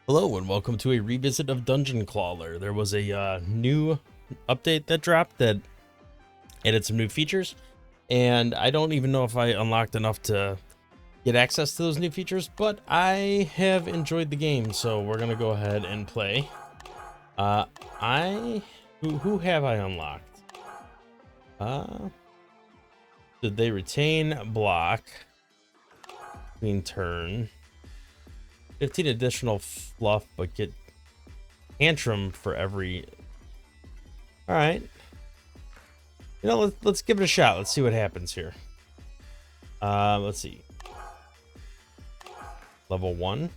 Hello and welcome to a revisit of Dungeon Clawler. There was a new update that dropped that added some new features, and I don't even know if I unlocked enough to get access to those new features, but I have enjoyed the game, so we're gonna go ahead and play. Who have I unlocked? Did they retain block between turn? 15 additional fluff, but get tantrum for every. All right, you know, let's give it a shot. Let's see what happens here. Let's see. Level 1.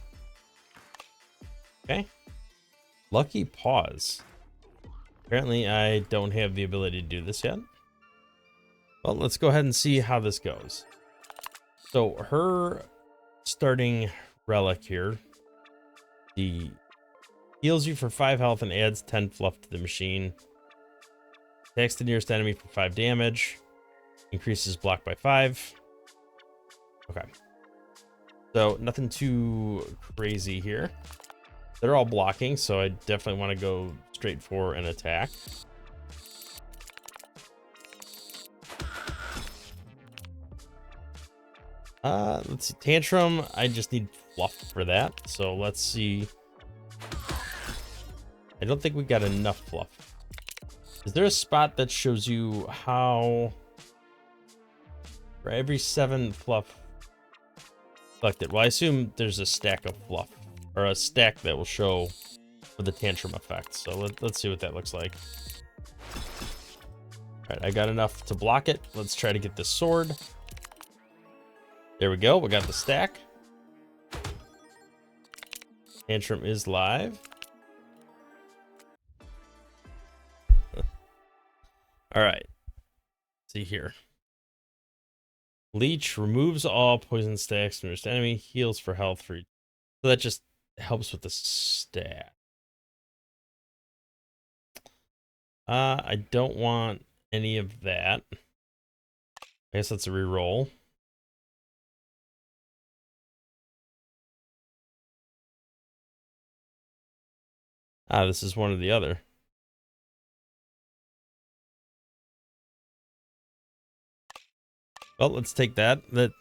Okay. Lucky pause. Apparently I don't have the ability to do this yet. Well, let's go ahead and see how this goes. So her starting relic here, the heals you for 5 health and adds 10 fluff to the machine. Attacks the nearest enemy for 5 damage. Increases block by 5. Okay. So nothing too crazy here. They're all blocking, so I definitely want to go straight for an attack. Let's see. Tantrum, I just need fluff for that. So let's see. I don't think we got enough fluff. Is there a spot that shows you how for every 7 fluff collected? Well, I assume there's a stack of fluff or a stack that will show for the tantrum effect. So let's see what that looks like. All right, I got enough to block it. Let's try to get the sword. There we go. We got the stack. Tantrum is live. All right. Let's see here. Leech removes all poison stacks from your enemy. Heals for health for. So that just helps with the stat. I don't want any of that. I guess that's a reroll. This is one or the other. Well, let's take that. That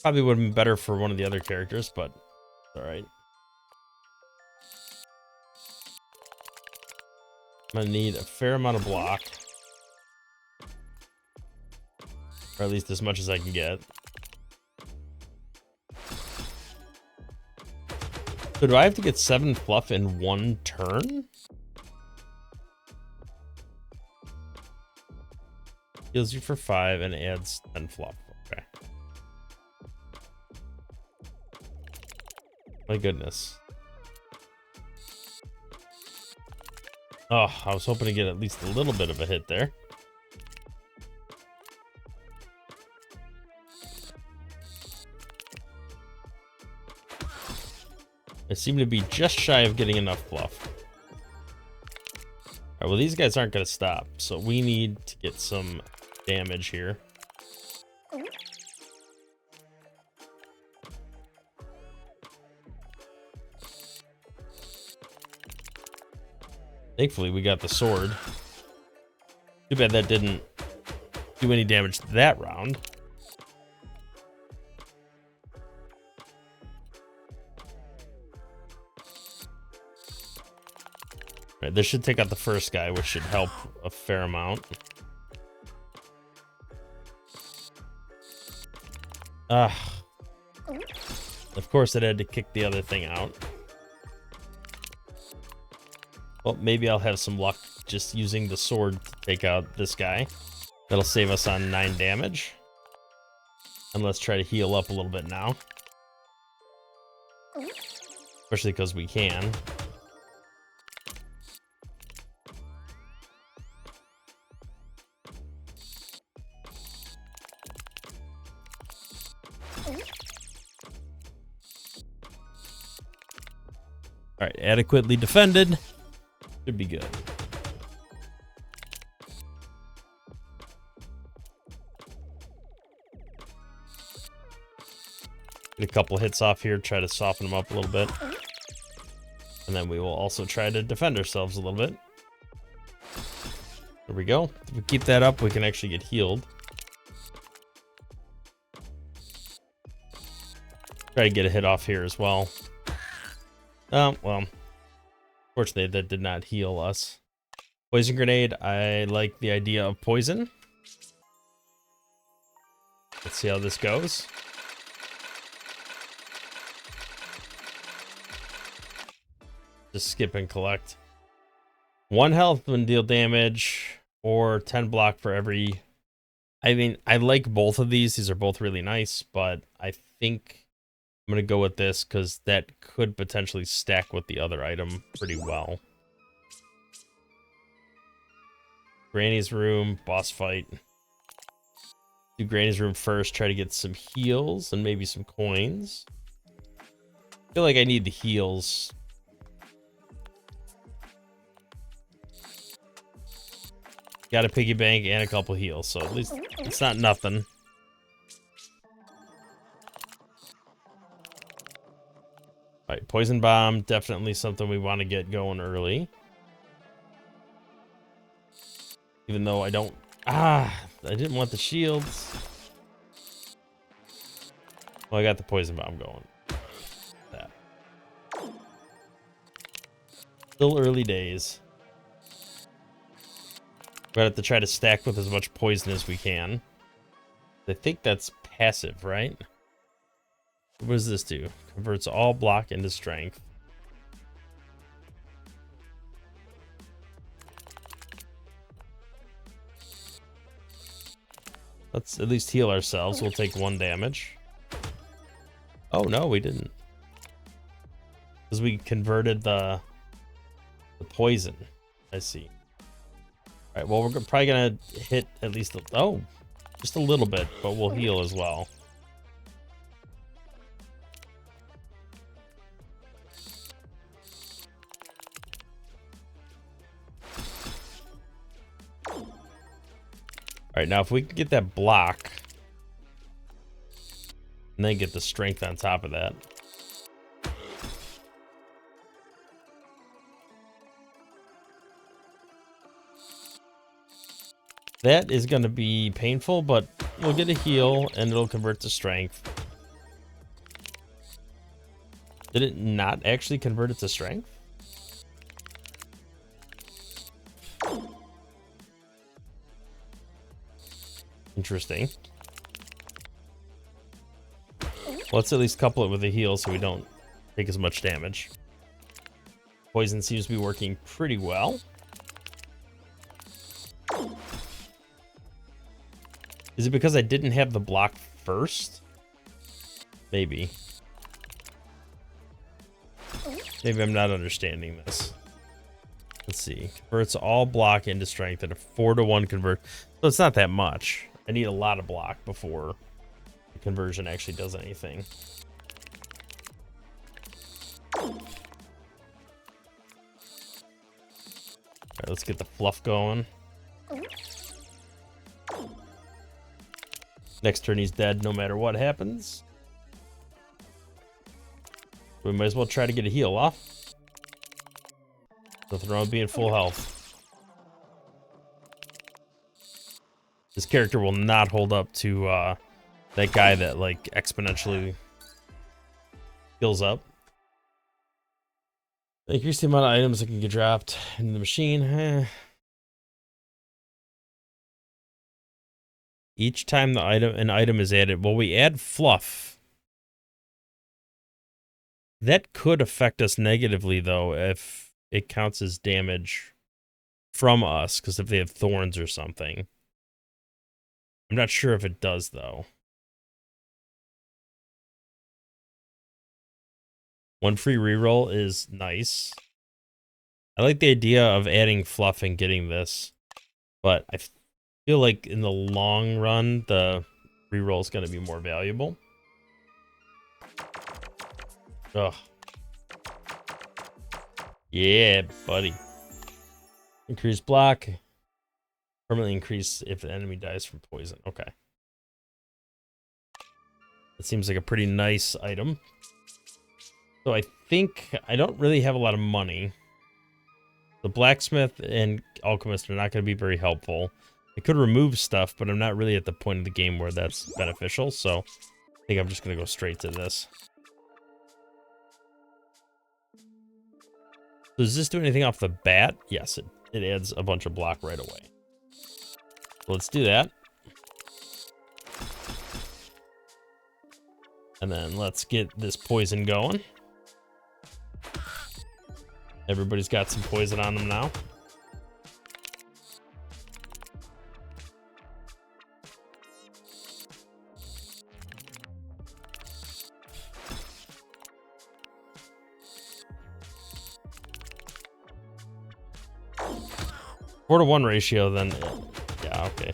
probably would have been better for one of the other characters, but all right. I'm gonna need a fair amount of block, or at least as much as I can get. So do I have to get 7 fluff in 1 turn? Heals you for 5 and adds 10 fluff. Okay. My goodness. Oh, I was hoping to get at least a little bit of a hit there. I seem to be just shy of getting enough fluff. All right, well, these guys aren't going to stop, so we need to get some damage here. Thankfully, we got the sword. Too bad that didn't do any damage that round. All right, this should take out the first guy, which should help a fair amount. Of course it had to kick the other thing out. Well, maybe I'll have some luck just using the sword to take out this guy. That'll save us on 9 damage. And let's try to heal up a little bit now. Especially because we can. All right, adequately defended. Should be good. Get a couple hits off here, try to soften them up a little bit. And then we will also try to defend ourselves a little bit. There we go. If we keep that up, we can actually get healed. Try to get a hit off here as well. Well, fortunately that did not heal us. Poison grenade, I like the idea of poison. Let's see how this goes. Just skip and collect. 1 health when deal damage, or 10 block for every... I mean, I like both of these. These are both really nice, but I think I'm going to go with this because that could potentially stack with the other item pretty well. Granny's room, boss fight. Do Granny's room first, try to get some heals and maybe some coins. I feel like I need the heals. Got a piggy bank and a couple heals, so at least it's not nothing. Alright, poison bomb, definitely something we want to get going early. Even though I don't... I didn't want the shields. Well, I got the poison bomb going. That. Still early days. We're gonna have to try to stack with as much poison as we can. I think that's passive, right? What does this do? Converts all block into strength. Let's at least heal ourselves. We'll take 1 damage. Oh no, we didn't. Because we converted the poison. I see. Alright, well, we're probably gonna hit at least just a little bit, but we'll heal as well. Alright, now if we can get that block and then get the strength on top of that. That is going to be painful, but we'll get a heal and it'll convert to strength. Did it not actually convert it to strength? Interesting. Let's at least couple it with a heal so we don't take as much damage. Poison seems to be working pretty well. Is it because I didn't have the block first? Maybe. Maybe I'm not understanding this. Let's see. Converts all block into strength at a 4-to-1 convert. So it's not that much. I need a lot of block before the conversion actually does anything. All right, let's get the fluff going. Next turn he's dead no matter what happens. We might as well try to get a heal off. Nothing wrong with being full health. This character will not hold up to that guy that like exponentially heals up. Increase the amount of items that can get dropped into the machine. Each time an item is added, well, we add fluff. That could affect us negatively, though, if it counts as damage from us, because if they have thorns or something. I'm not sure if it does, though. 1 free reroll is nice. I like the idea of adding fluff and getting this, but I feel like in the long run, the reroll is going to be more valuable. Ugh. Yeah, buddy. Increase block. Permanently increase if the enemy dies from poison. Okay. That seems like a pretty nice item So I think I don't really have a lot of money. The blacksmith and alchemist are not going to be very helpful. I could remove stuff, but I'm not really at the point of the game where that's beneficial, so I think I'm just going to go straight to this. So does this do anything off the bat? Yes, it adds a bunch of block right away. So let's do that. And then let's get this poison going. Everybody's got some poison on them now. Four to 1 ratio, then yeah, okay.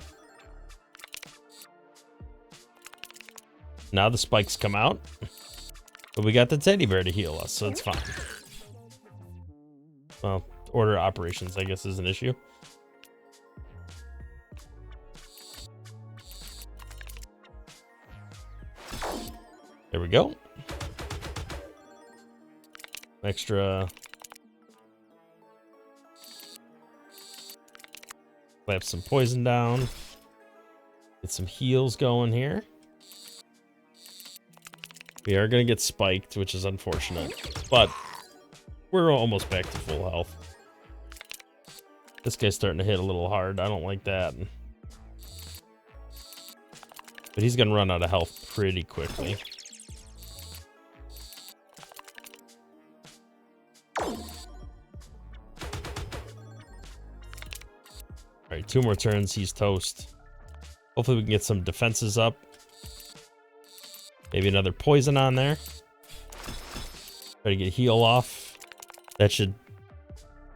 Now the spikes come out, but we got the teddy bear to heal us, so it's fine. Well, order operations, I guess, is an issue. There we go. Extra. Clap some poison down. Get some heals going here. We are going to get spiked, which is unfortunate, but we're almost back to full health. This guy's starting to hit a little hard. I don't like that. But he's going to run out of health pretty quickly. All right, 2 more turns. He's toast. Hopefully we can get some defenses up. Maybe another poison on there. Try to get heal off. That should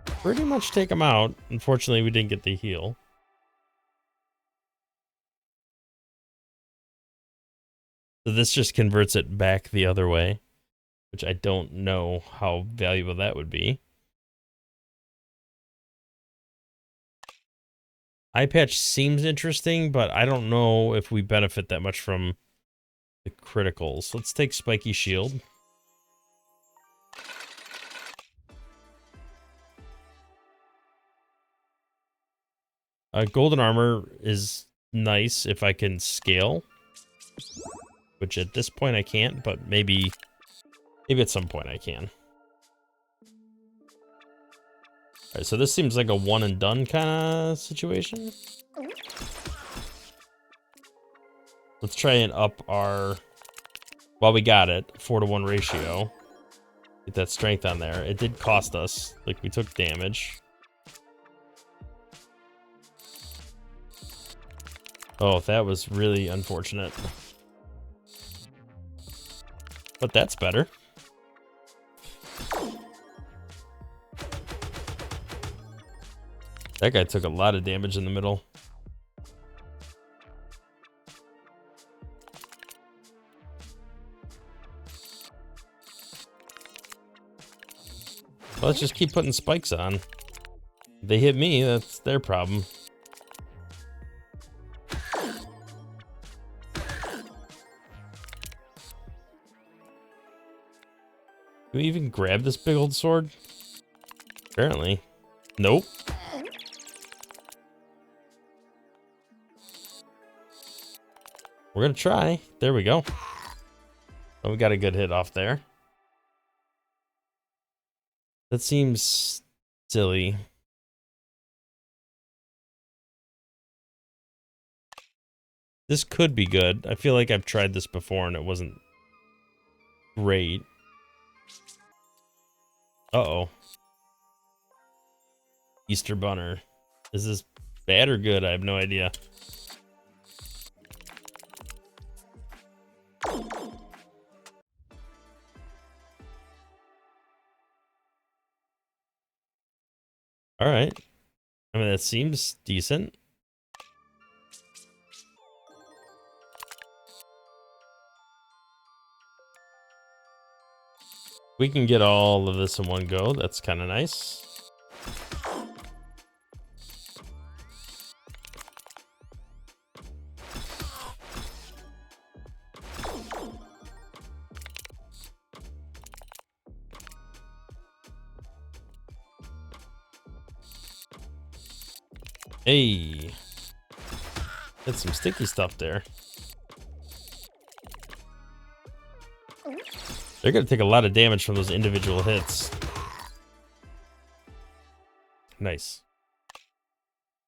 pretty much take him out. Unfortunately, we didn't get the heal. So this just converts it back the other way, which I don't know how valuable that would be. Eye patch seems interesting, but I don't know if we benefit that much from the criticals. Let's take spiky shield. Golden armor is nice if I can scale, which at this point I can't, but maybe at some point I can. All right, so this seems like a one and done kind of situation. Let's try and up our, while we got it, 4 to 1 ratio. Get that strength on there. It did cost us, like we took damage. Oh, that was really unfortunate. But that's better. That guy took a lot of damage in the middle. Well, let's just keep putting spikes on. If they hit me, that's their problem. Can we even grab this big old sword? Apparently. Nope. We're gonna try. There we go. Oh, we got a good hit off there. That seems silly. This could be good. I feel like I've tried this before and it wasn't great. Uh-oh. Easter Bunner. Is this bad or good? I have no idea. All right. I mean, that seems decent. We can get all of this in one go. That's kind of nice. Hey. Got some sticky stuff there. They're going to take a lot of damage from those individual hits. Nice.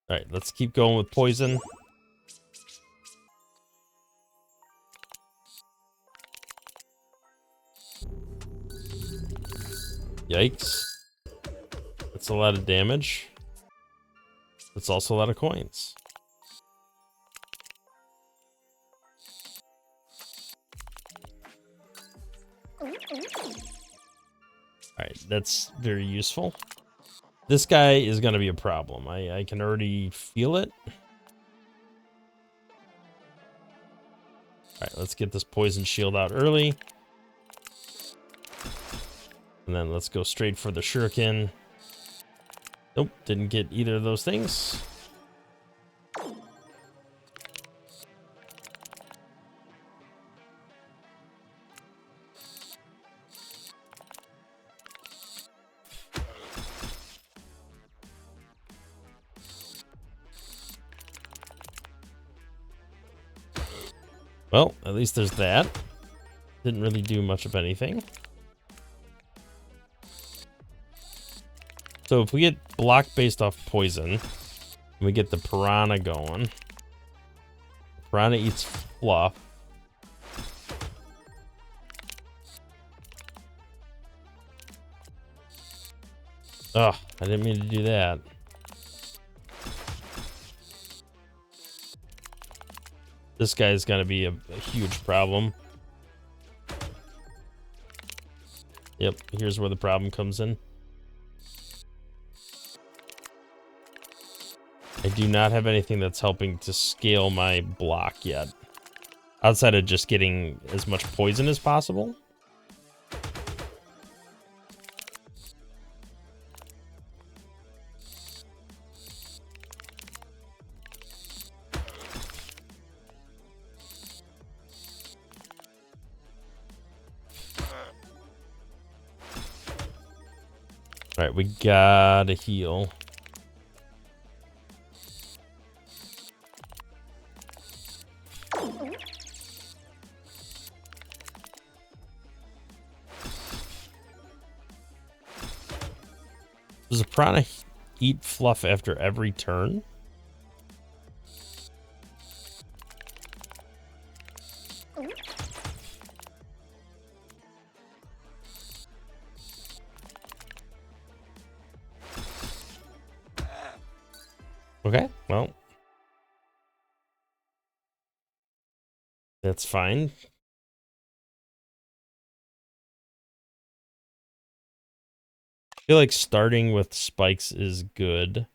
All right, let's keep going with poison. Yikes. That's a lot of damage. That's also a lot of coins. Alright, that's very useful. This guy is going to be a problem. I can already feel it. Alright, let's get this poison shield out early. And then let's go straight for the shuriken. Nope, didn't get either of those things. Well, at least there's that. Didn't really do much of anything. So if we get block based off poison, and we get the piranha going. Piranha eats fluff. Ugh, I didn't mean to do that. This guy is going to be a huge problem. Yep, here's where the problem comes in. I do not have anything that's helping to scale my block yet. Outside of just getting as much poison as possible. Alright, we gotta heal. Does a piranha eat fluff after every turn? Okay, well. That's fine. I feel like starting with spikes is good.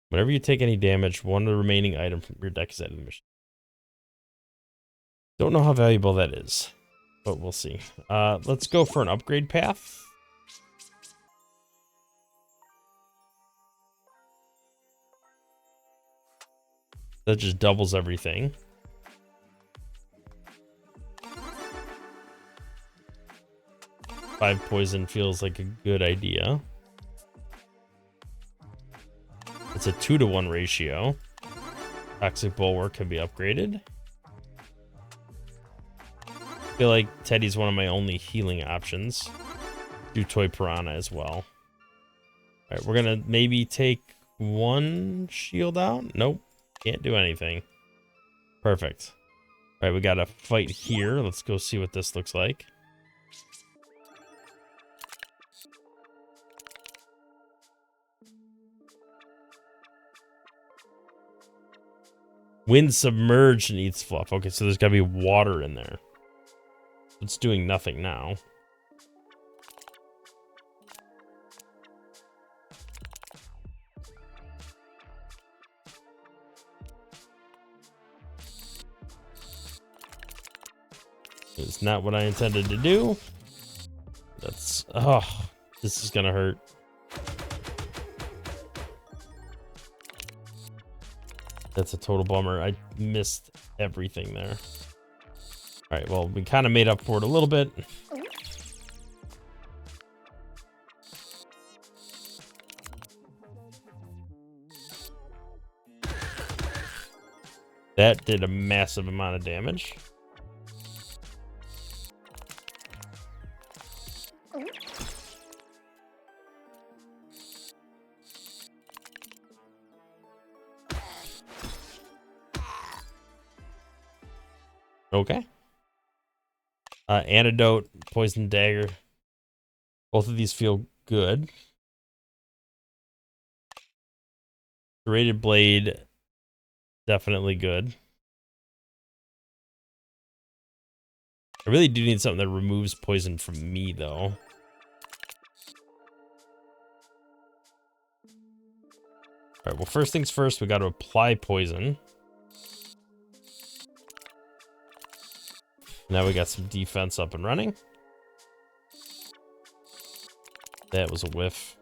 Whenever you take any damage, one of the remaining items from your deck is added to the mission. Don't know how valuable that is, but we'll see. Let's go for an upgrade path. That just doubles everything. Five poison feels like a good idea. It's a 2-to-1 ratio. Toxic bulwark can be upgraded. I feel like Teddy's one of my only healing options. Do Toy Piranha as well. Alright, we're gonna maybe take one shield out. Nope. Can't do anything. Perfect. Alright, we got a fight here. Let's go see what this looks like. Wind submerged and eats fluff. Okay, so there's gotta be water in there. It's doing nothing now. It's not what I intended to do. That's... oh, this is gonna hurt. That's a total bummer. I missed everything there. All right, well, we kind of made up for it a little bit. That did a massive amount of damage. Okay. Antidote, poison dagger. Both of these feel good. Serrated blade, definitely good. I really do need something that removes poison from me, though. All right, well, first things first, we got to apply poison. Now we got some defense up and running. That was a whiff.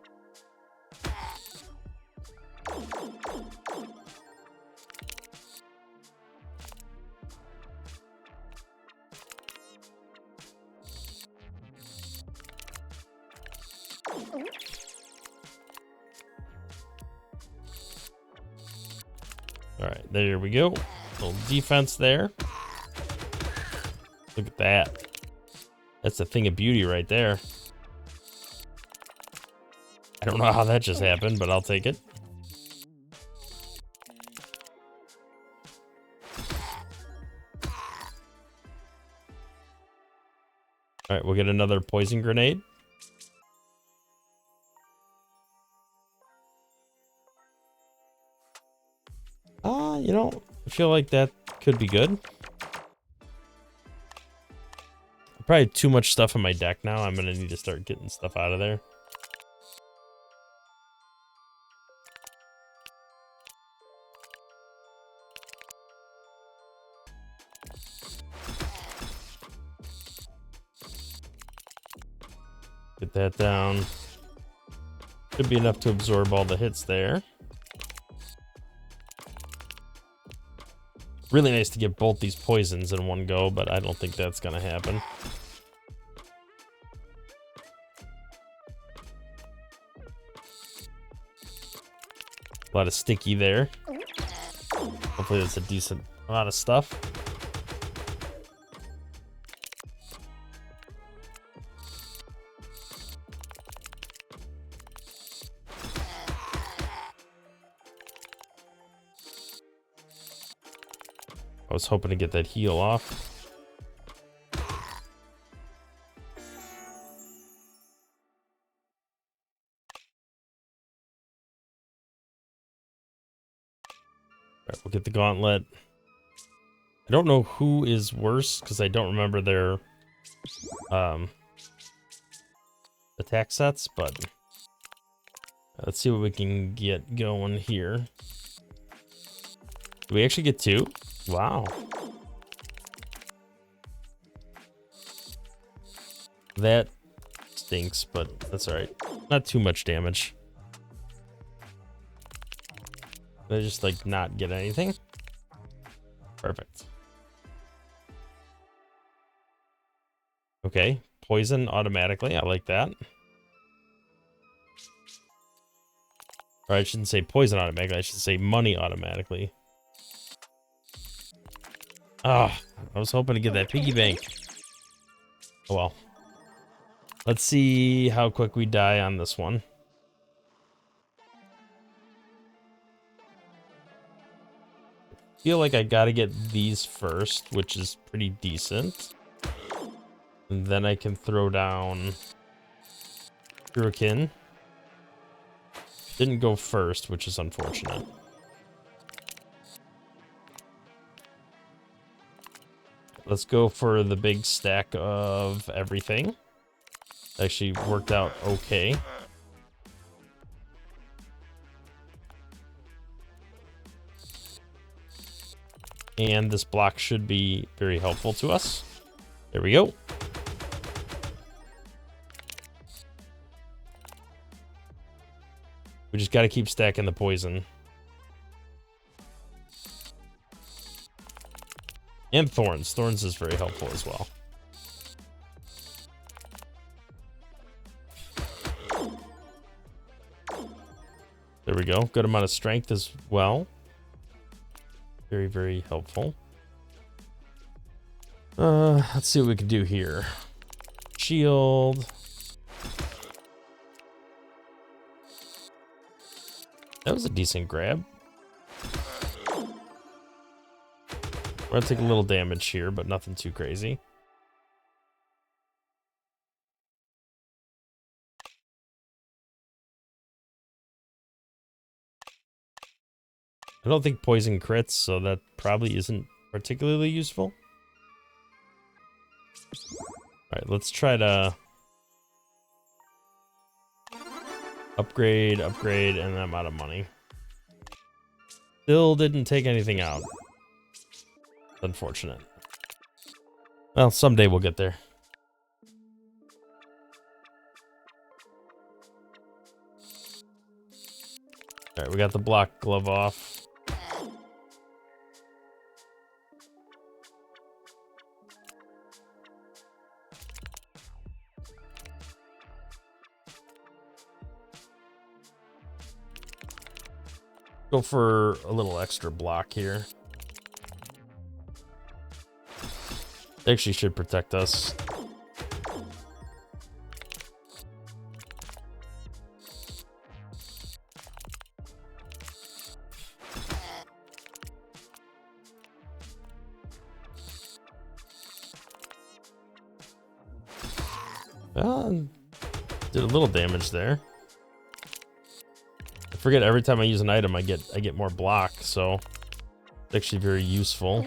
All right, there we go. Little defense there. Look at that. That's a thing of beauty right there. I don't know how that just happened, but I'll take it. All right, we'll get another poison grenade. You know, I feel like that could be good. Probably too much stuff in my deck now. I'm gonna need to start getting stuff out of there. Get that down. Should be enough to absorb all the hits there. Really nice to get both these poisons in one go, but I don't think that's gonna happen. A lot of sticky there. Hopefully that's a decent amount of stuff. I was hoping to get that heal off. All right, we'll get the gauntlet. I don't know who is worse because I don't remember their attack sets, but let's see what we can get going here. Do we actually get two? Wow. That stinks, but that's alright. Not too much damage. I just like not get anything. Perfect. Okay, poison automatically. I like that. Or I shouldn't say poison automatically. I should say money automatically. Ah, I was hoping to get that piggy bank. Oh well. Let's see how quick we die on this one. I feel like I gotta get these first, which is pretty decent. And then I can throw down Shuriken. Didn't go first, which is unfortunate. Let's go for the big stack of everything. Actually worked out okay. And this block should be very helpful to us. There we go. We just got to keep stacking the poison. And thorns. Thorns is very helpful as well. There we go. Good amount of strength as well. Very, very helpful. Let's see what we can do here. Shield. That was a decent grab. We're gonna take a little damage here, but nothing too crazy. I don't think poison crits, so that probably isn't particularly useful. Alright, let's try to upgrade, and I'm out of money. Still didn't take anything out. Unfortunate. Well, someday we'll get there. Alright, we got the block glove off. Go for a little extra block here. They actually should protect us. Did a little damage there. I forget every time I use an item I get more block, so it's actually very useful.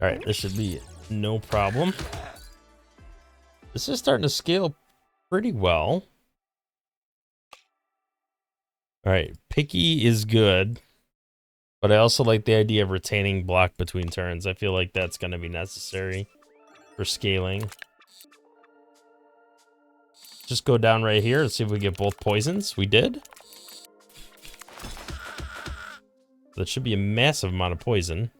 All right, this should be no problem. This is starting to scale pretty well. All right, picky is good, but I also like the idea of retaining block between turns. I feel like that's going to be necessary for scaling. Just go down right here and see if we get both poisons. We did. That should be a massive amount of poison.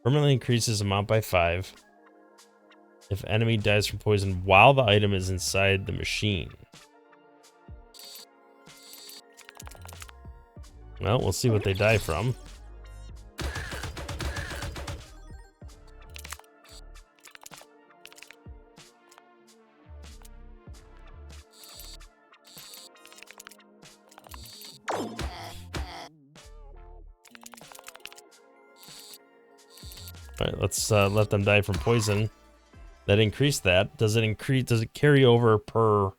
Permanently increases amount by 5. If enemy dies from poison while the item is inside the machine. Well, we'll see what they die from. All right, let's let them die from poison. That increased that. Does it increase? Does it carry over per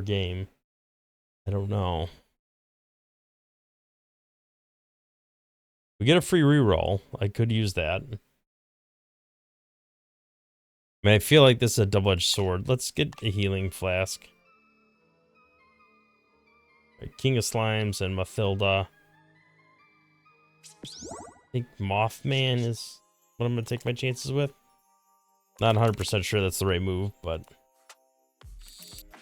game? I don't know. We get a free reroll. I could use that. I mean, I feel like this is a double-edged sword. Let's get a healing flask. Right, King of Slimes and Mathilda. I think Mothman is what I'm going to take my chances with. Not 100% sure that's the right move, but...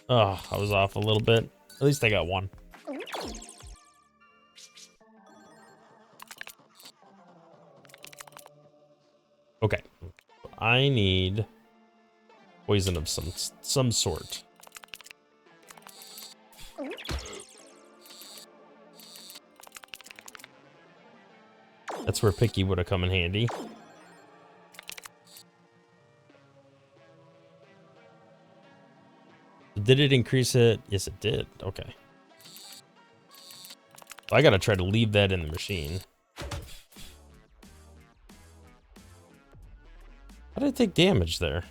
Oh, I was off a little bit. At least I got one. Okay. I need poison of some sort. That's where Picky would have come in handy. Did it increase it? Yes, it did. Okay. I gotta try to leave that in the machine. How did it take damage there?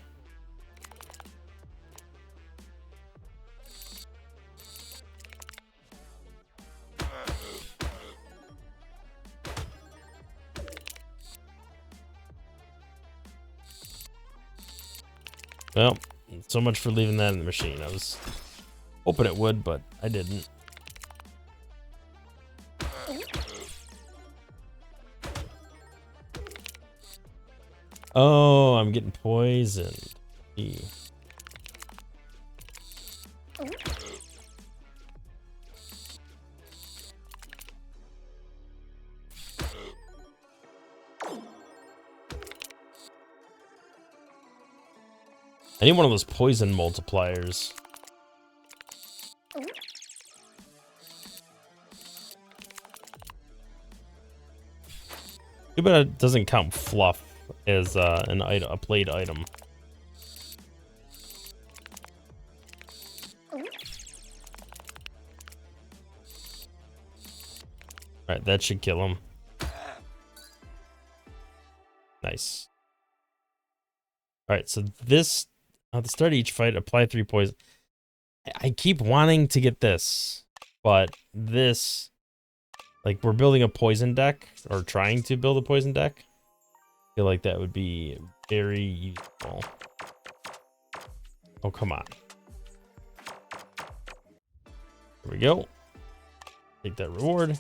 Well, so much for leaving that in the machine. I was hoping it would, but I didn't. Oh, I'm getting poisoned. Gee. I need one of those poison multipliers. Too bad it doesn't count fluff as an item, a played item. Alright, that should kill him. Nice. Alright, so this, at the start of each fight, apply 3 poison. I keep wanting to get this, but this, like, we're building a poison deck, or trying to build a poison deck. I feel like that would be very useful. Oh, come on. Here we go. Take that reward.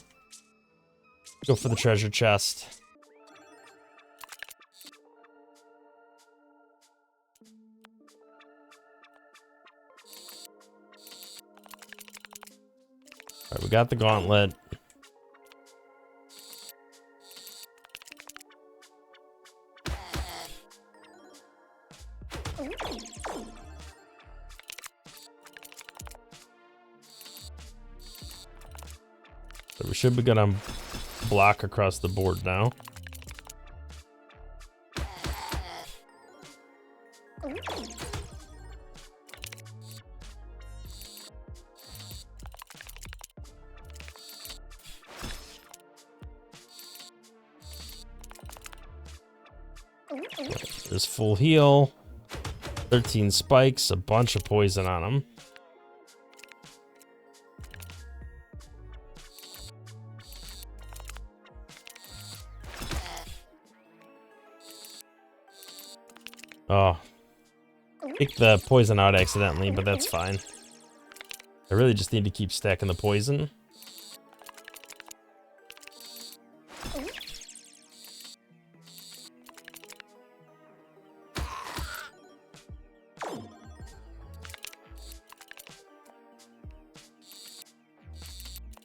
Go for the treasure chest. Alright, we got the gauntlet. So we should be gonna block across the board now. There's full heal, 13 spikes, a bunch of poison on them. Oh, kicked the poison out accidentally, but that's fine. I really just need to keep stacking the poison.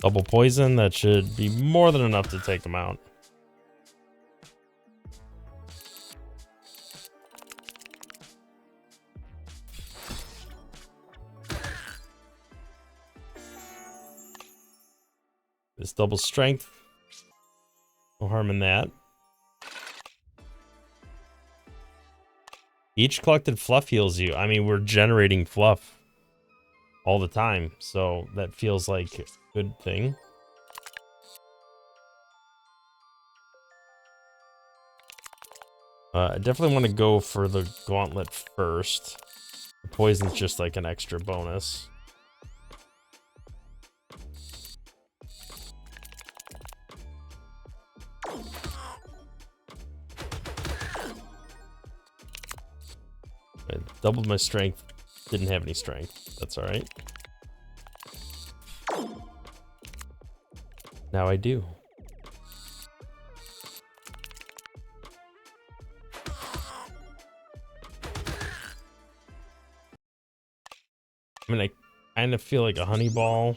Double poison, that should be more than enough to take them out. This double strength, no harm in that. Each collected fluff heals you. I mean, we're generating fluff all the time, so that feels like a good thing. I definitely want to go for the gauntlet first. The poison's just like an extra bonus. I doubled my strength. Didn't have any strength. That's all right. Now I do. I mean, I kind of feel like a honey ball.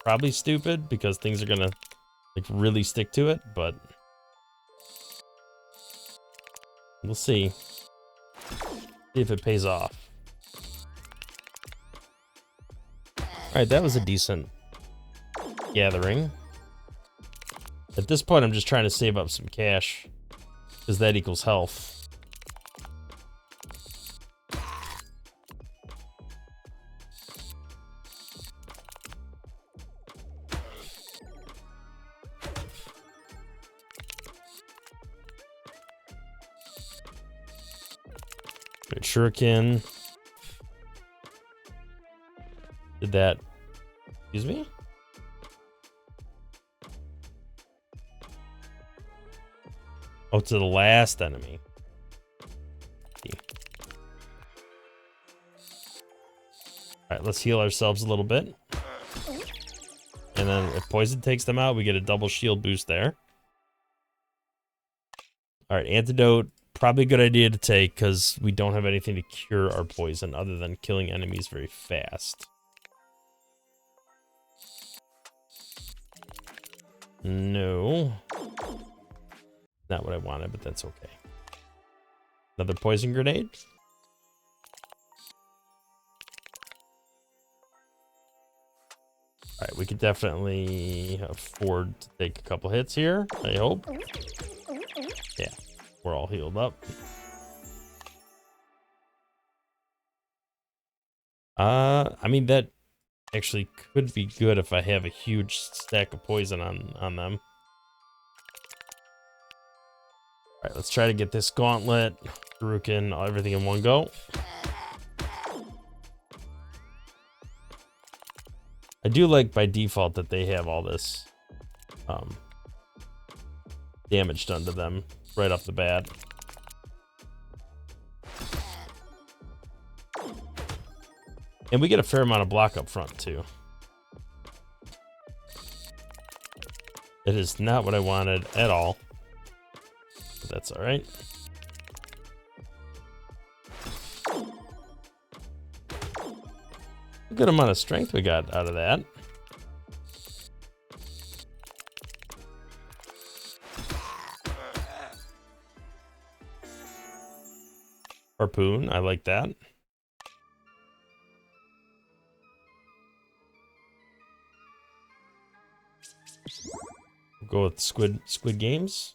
Probably stupid because things are gonna like really stick to it, but we'll see. See if it pays off. Alright, that was a decent gathering. At this point, I'm just trying to save up some cash because that equals health. Right, shuriken. Did that? Excuse me? Oh, to the last enemy. Alright, let's heal ourselves a little bit. And then if poison takes them out, we get a double shield boost there. Alright, antidote. Probably a good idea to take because we don't have anything to cure our poison other than killing enemies very fast. No. Not what I wanted, but that's okay. Another poison grenade. All right, we could definitely afford to take a couple hits here, I hope. Yeah, we're all healed up. I mean, that actually could be good if I have a huge stack of poison on them. All right, let's try to get this gauntlet, Shuriken, everything in one go. I do like by default that they have all this damage done to them right off the bat. And we get a fair amount of block up front too. It is not what I wanted at all. But that's all right. A good amount of strength we got out of that. Harpoon, I like that. We'll go with Squid Games.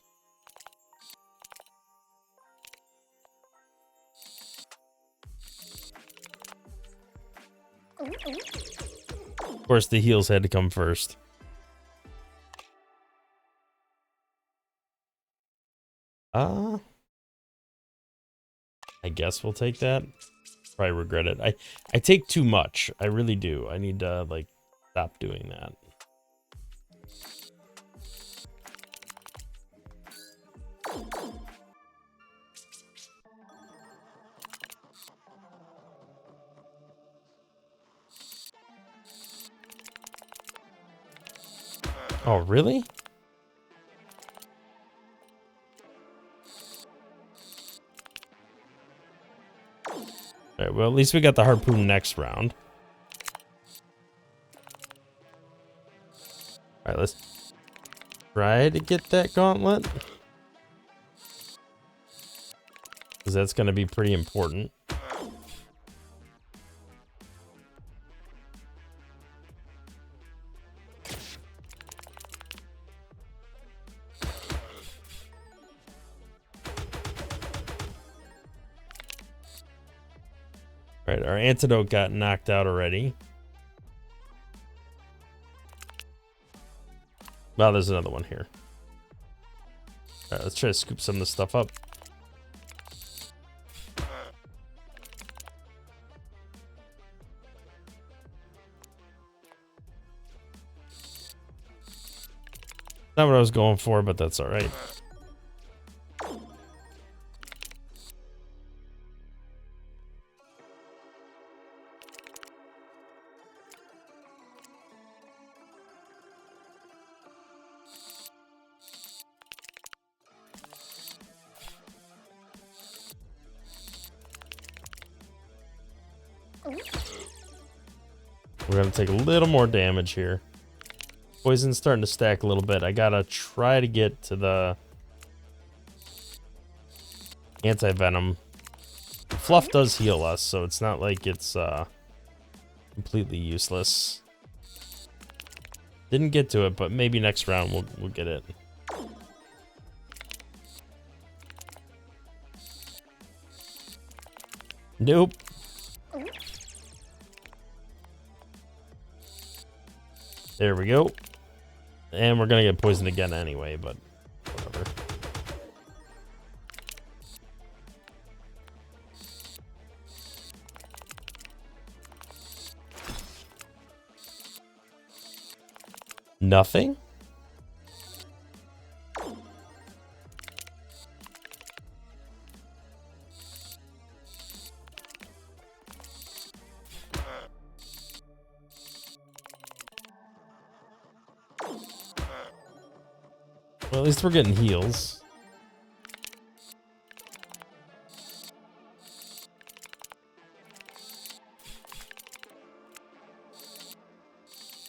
Of course, the heals had to come first. I guess we'll take that. Probably regret it. I take too much. I really do. I need to like stop doing that. Oh, really? All right, well, at least we got the harpoon next round. All right, let's try to get that gauntlet. Because that's going to be pretty important. All right, our antidote got knocked out already. Well, there's another one here. All right, let's try to scoop some of this stuff up. Not what I was going for, but that's all right. We're gonna take a little more damage here. Poison's starting to stack a little bit. I gotta try to get to the anti-venom. Fluff does heal us, so it's not like it's completely useless. Didn't get to it, but maybe next round we'll get it. Nope. There we go. And we're gonna get poisoned again anyway, but whatever. Nothing? Well, at least we're getting heals.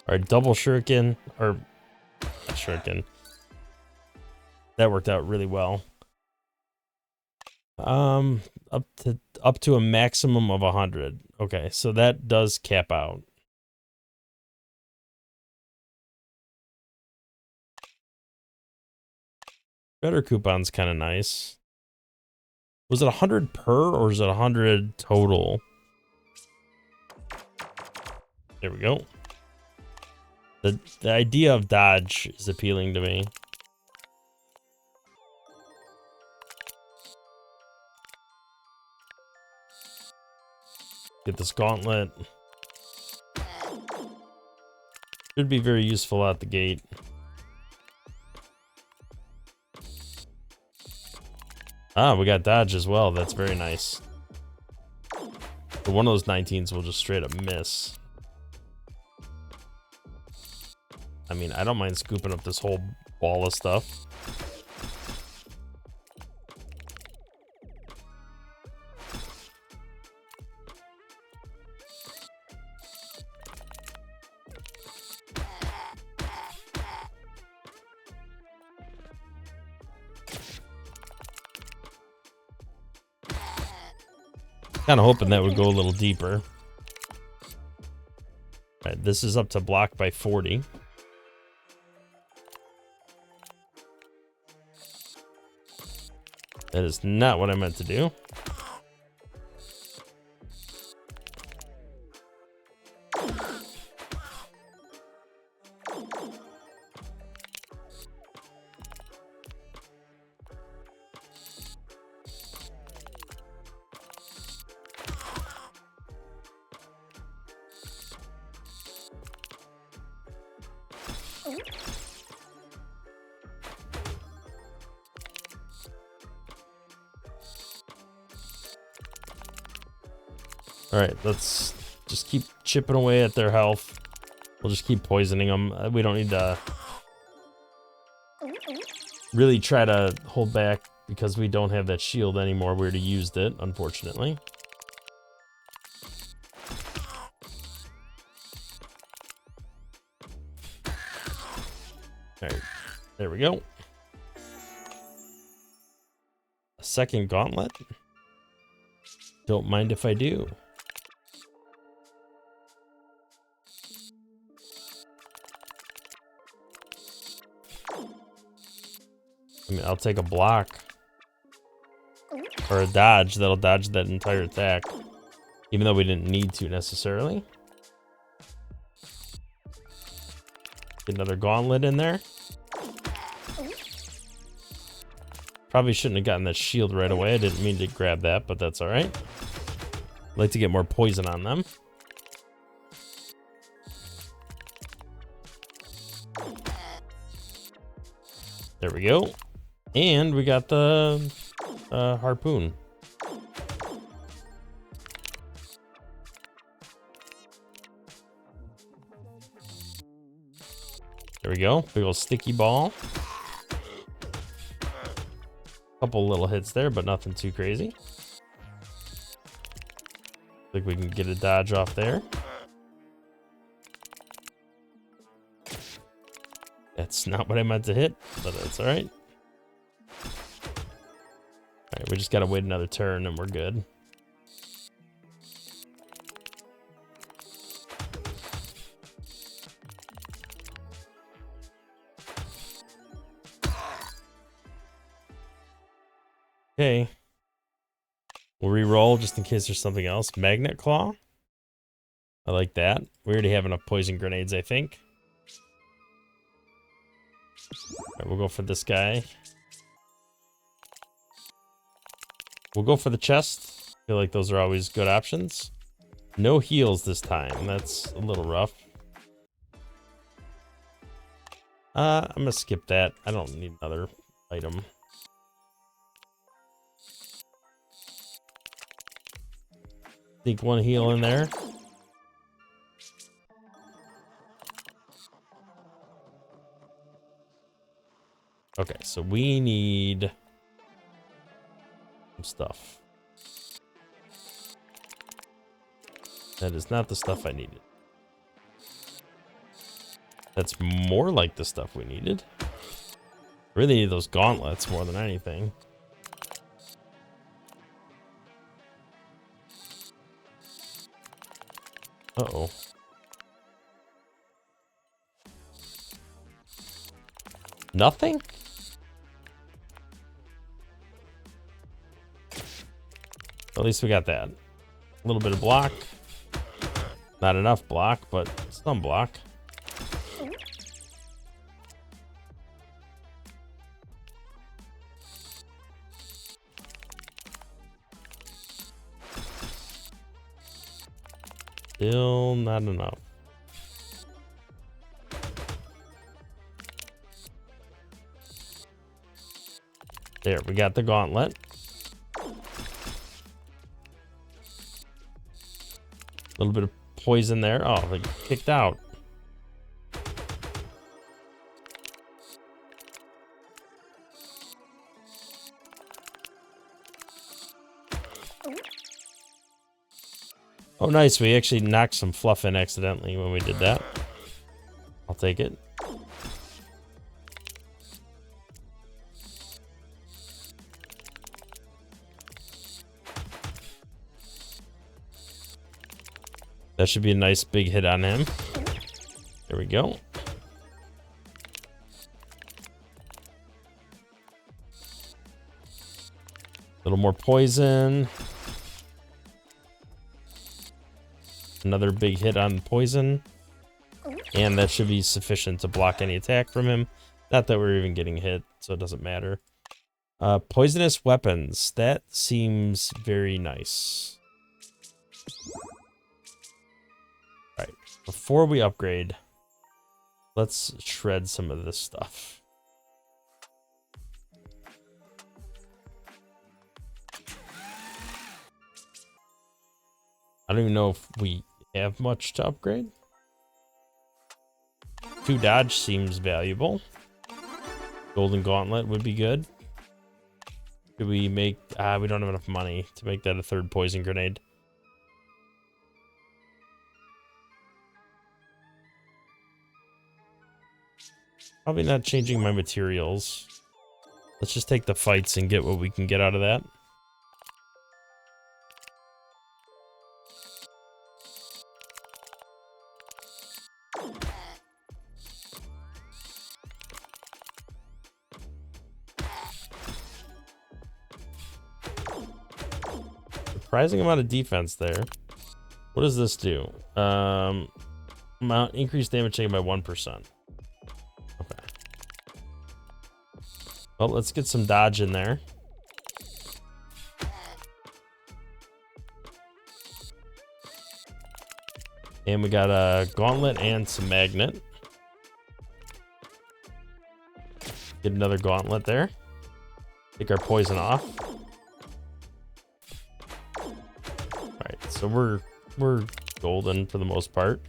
All right, double shuriken, or not shuriken. That worked out really well. Up to a maximum of 100. Okay, so that does cap out. Better coupon's kind of nice. Was it 100 per or is it 100 total? There we go. The idea of dodge is appealing to me. Get this gauntlet. Should be very useful out the gate. Ah, we got dodge as well. That's very nice. But one of those 19s will just straight up miss. I mean, I don't mind scooping up this whole ball of stuff. Kind of hoping that would go a little deeper. All right, this is up to block by 40. That is not what I meant to do. All right, let's just keep chipping away at their health. We'll just keep poisoning them. We don't need to really try to hold back because we don't have that shield anymore. We already used it, unfortunately. All right, there we go. A second gauntlet. Don't mind if I do. I mean, I'll take a block or a dodge that'll dodge that entire attack, even though we didn't need to necessarily. Get another gauntlet in there. Probably shouldn't have gotten that shield right away. I didn't mean to grab that, but that's all right. I'd like to get more poison on them. There we go. And we got the harpoon. There we go. Big old sticky ball. Couple little hits there, but nothing too crazy. Think we can get a dodge off there. That's not what I meant to hit, but that's all right. All right, we just gotta wait another turn and we're good. Okay. We'll re-roll just in case there's something else. Magnet Claw. I like that. We already have enough poison grenades, I think. All right, we'll go for this guy. We'll go for the chest. I feel like those are always good options. No heals this time. That's a little rough. I'm gonna skip that. I don't need another item. Think one heal in there. Okay, so we need some stuff. That is not the stuff I needed. That's more like the stuff we needed. Really need those gauntlets more than anything. Uh-oh. Nothing? At least we got that. A little bit of block. Not enough block, but some block. Still not enough. There, we got the gauntlet. A little bit of poison there. Oh, they kicked out. Oh, nice. We actually knocked some fluff in accidentally when we did that. I'll take it. That should be a nice big hit on him. There we go. A little more poison. Another big hit on poison. And that should be sufficient to block any attack from him. Not that we're even getting hit, so it doesn't matter. Poisonous weapons. That seems very nice. Alright, before we upgrade, let's shred some of this stuff. I don't even know if we have much to upgrade. 2 dodge seems valuable. Golden gauntlet would be good. Could we make... we don't have enough money to make that a 3rd poison grenade. Probably not changing my materials. Let's just take the fights and get what we can get out of that. Surprising amount of defense there. What does this do? Increased damage taken by 1%. Okay. Well, let's get some dodge in there. And we got a gauntlet and some magnet. Get another gauntlet there. Take our poison off. Alright, so we're golden for the most part.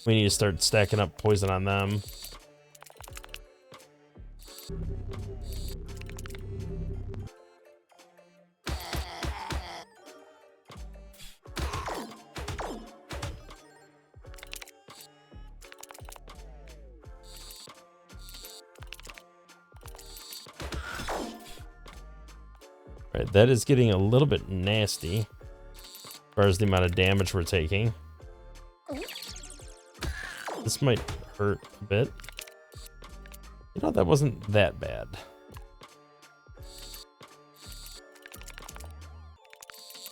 We need to start stacking up poison on them. Right, that is getting a little bit nasty as far as the amount of damage we're taking. This might hurt a bit. You know, that wasn't that bad.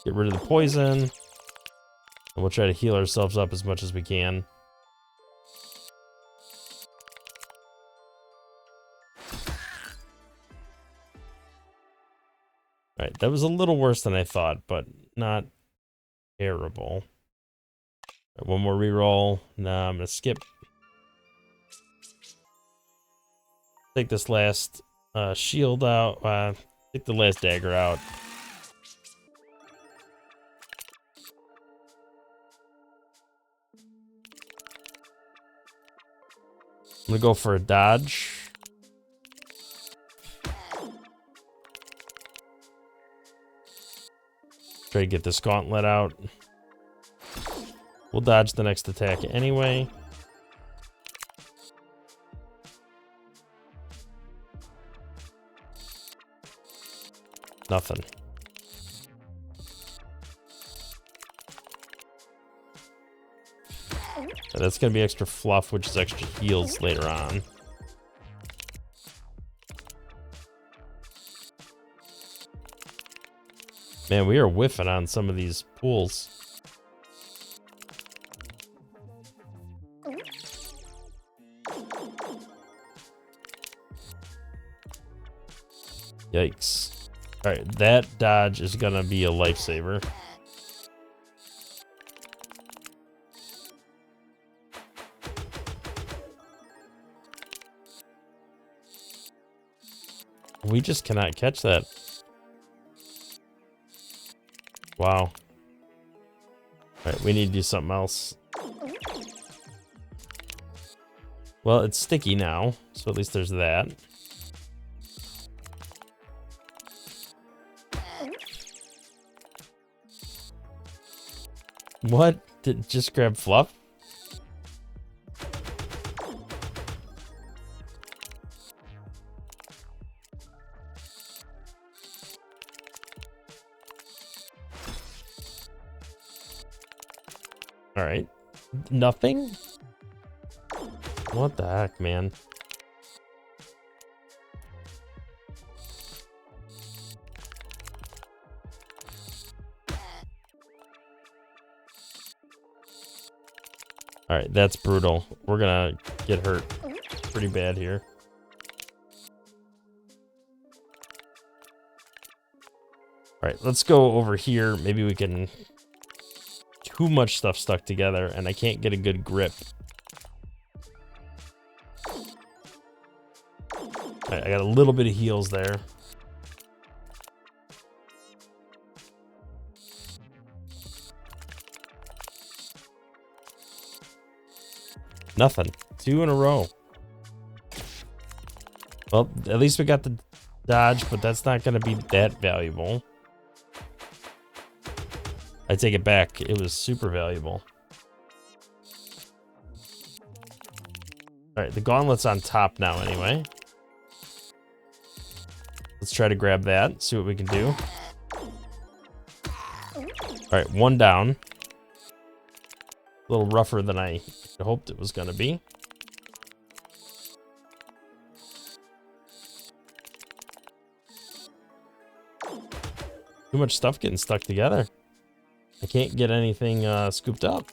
Get rid of the poison. And we'll try to heal ourselves up as much as we can. Right, that was a little worse than I thought, but not terrible. Right, one more reroll. Nah, I'm gonna skip. Take this last shield out. Take the last dagger out. I'm gonna go for a dodge. Try to get this gauntlet out. We'll dodge the next attack anyway. Nothing. That's gonna be extra fluff, which is extra heals later on. Man, we are whiffing on some of these pools. Yikes. Alright, that dodge is gonna be a lifesaver. We just cannot catch that. Wow. Alright, we need to do something else. Well, it's sticky now, so at least there's that. What? Did it just grab fluff? All right. Nothing? What the heck, man? All right, that's brutal. We're gonna get hurt pretty bad here. All right, let's go over here. Maybe we can... Too much stuff stuck together, and I can't get a good grip. All right, I got a little bit of heals there. Nothing. 2 in a row. Well, at least we got the dodge, but that's not going to be that valuable. I take it back. It was super valuable. All right, the gauntlet's on top now anyway. Let's try to grab that, see what we can do. All right, 1 down. A little rougher than I hoped it was going to be. Too much stuff getting stuck together. I can't get anything scooped up.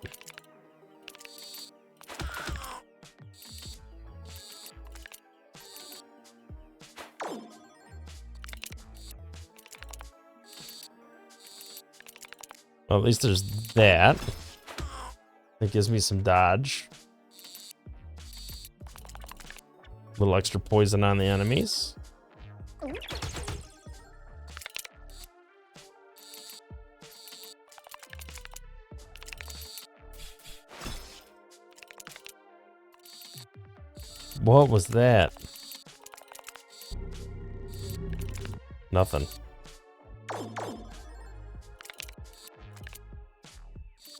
Well, at least there's that. That gives me some dodge. A little extra poison on the enemies. What was that? Nothing.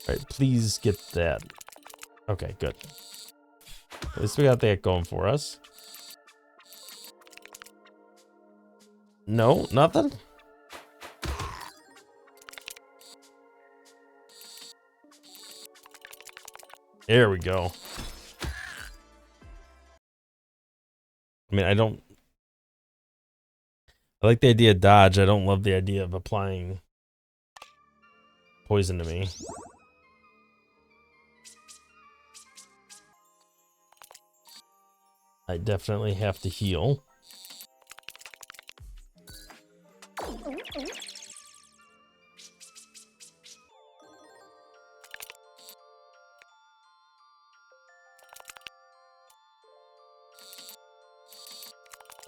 Alright, please get that. Okay, good. At least we got that going for us. No, nothing? There we go. I mean, I like the idea of dodge. I don't love the idea of applying poison to me. I definitely have to heal.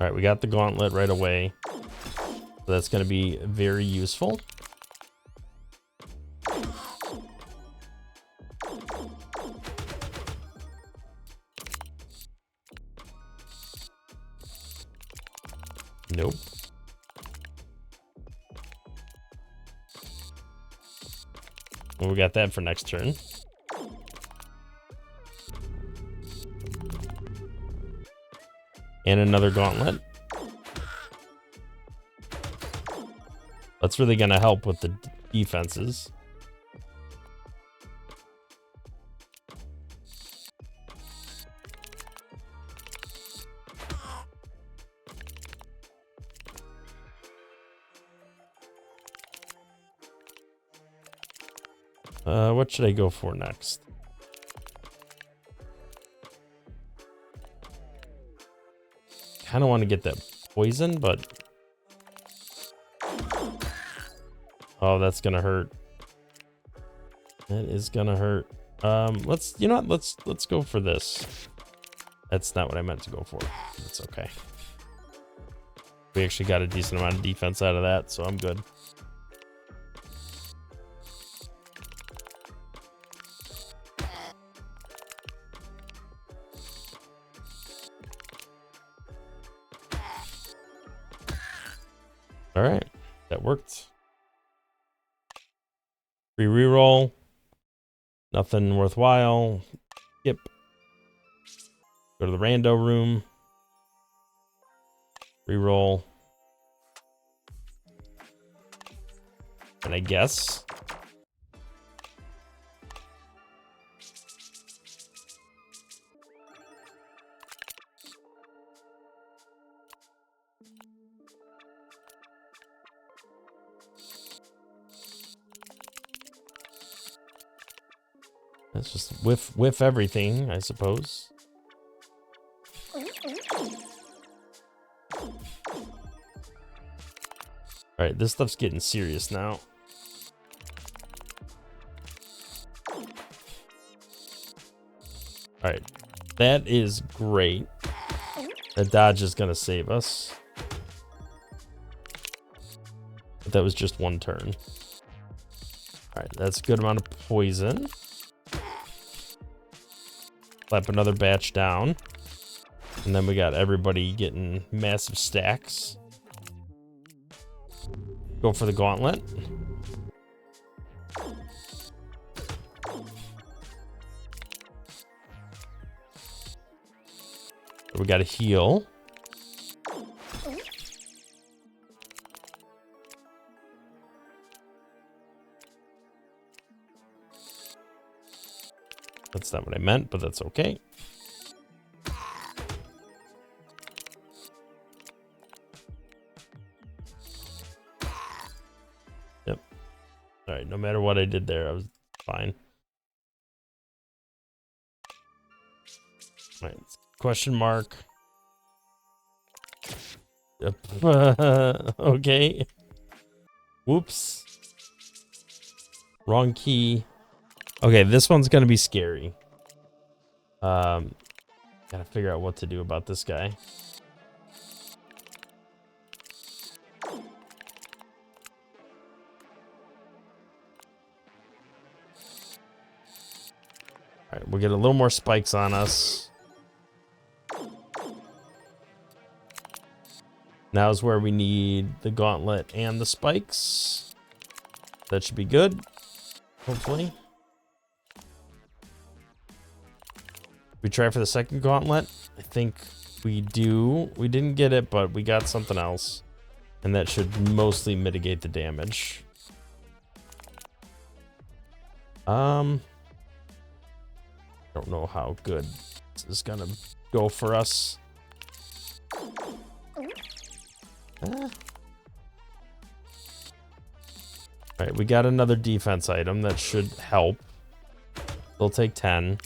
All right, we got the gauntlet right away. So that's going to be very useful. Nope. Well, we got that for next turn. And another gauntlet. That's really going to help with the defenses. What should I go for next? Kind of want to get that poison, but oh, that's gonna hurt. That is gonna hurt. You know what? Let's go for this. That's not what I meant to go for. It's okay. We actually got a decent amount of defense out of that, so I'm good. All right, that worked. Free reroll. Nothing worthwhile. Skip. Go to the rando room. Reroll. And I guess. Let's just whiff everything, I suppose. All right, this stuff's getting serious now. All right, that is great. That dodge is gonna save us. But that was just one turn. All right, that's a good amount of poison. Slap another batch down. And then we got everybody getting massive stacks. Go for the gauntlet. We got to heal. That's not what I meant, but that's okay. Yep. All right, no matter what I did there, I was fine. All right, question mark. Yep. Okay. Whoops. Wrong key. Okay, this one's gonna be scary. Gotta figure out what to do about this guy. Alright, we'll get a little more spikes on us. Now's where we need the gauntlet and the spikes. That should be good. Hopefully. We try for the second gauntlet. I think we do. We didn't get it, but we got something else. And that should mostly mitigate the damage. Don't know how good this is gonna go for us. Alright, we got another defense item that should help. They'll take 10.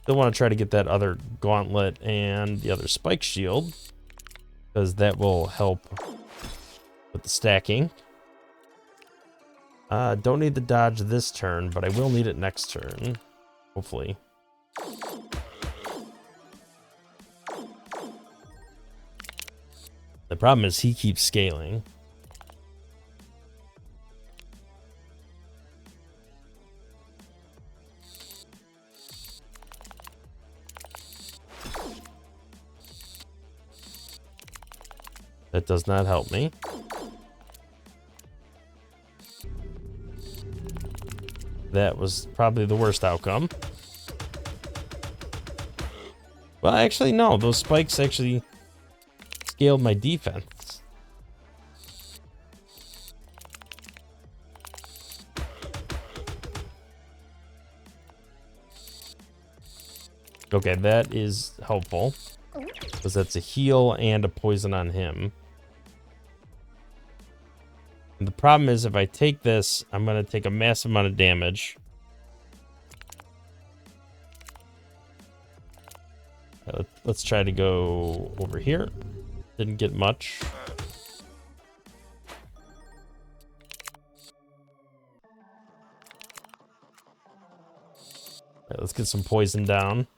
Still want to try to get that other gauntlet and the other spike shield, because that will help with the stacking. Don't need the dodge this turn, but I will need it next turn, hopefully. The problem is he keeps scaling. That does not help me. That was probably the worst outcome. Well, actually, no. Those spikes actually scaled my defense. Okay, that is helpful. Because that's a heal and a poison on him. And the problem is if I take this, I'm going to take a massive amount of damage. Let's try to go over here. Didn't get much. All right, let's get some poison down.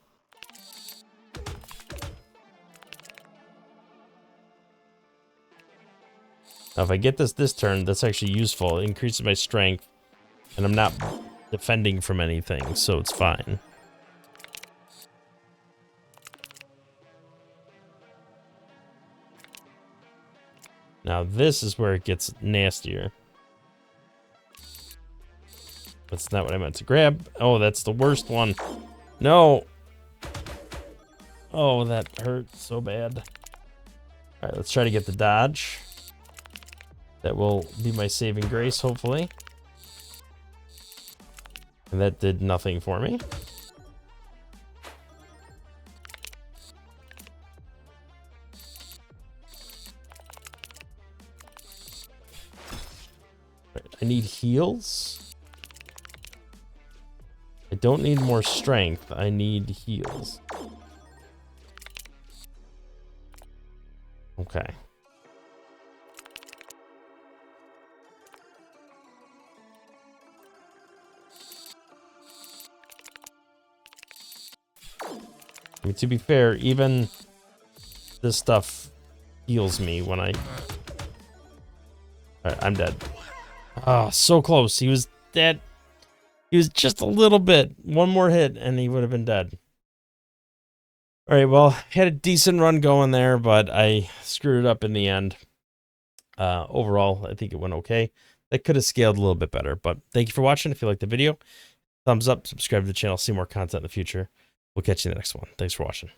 Now, if I get this turn, that's actually useful. It increases my strength, and I'm not defending from anything, so it's fine. Now, this is where it gets nastier. That's not what I meant to grab. Oh, that's the worst one. No. Oh, that hurt so bad. All right, let's try to get the dodge. That will be my saving grace, hopefully. And that did nothing for me. Right, I need heals. I don't need more strength. I need heals. Okay. I mean, to be fair, even this stuff heals me when I... Alright, I'm dead. Ah, so close. He was dead. He was just a little bit. One more hit, and he would have been dead. Alright, well, had a decent run going there, but I screwed it up in the end. Overall, I think it went okay. That could have scaled a little bit better, but thank you for watching. If you liked the video, thumbs up, subscribe to the channel, see more content in the future. We'll catch you in the next one. Thanks for watching.